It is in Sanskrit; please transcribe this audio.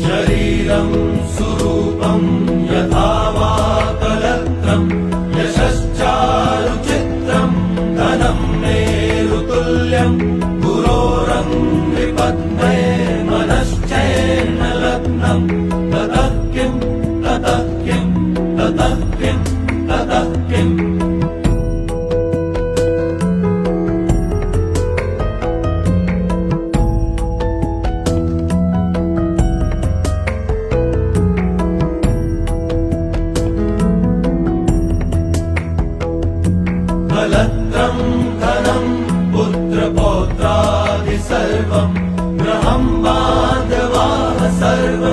शरीरं सुरूपं यथा वा कलत्रं यशश्चारुचित्रं धनं मेरुतुल्यं गुरोरङ्घ्रिपद्मे मनश्चैन लग्नं ततः किं ततः किं ततः किं ततः किम् कलत्रं धनं पुत्रपौत्रादि सर्वं गृहं बान्धवाः सर्व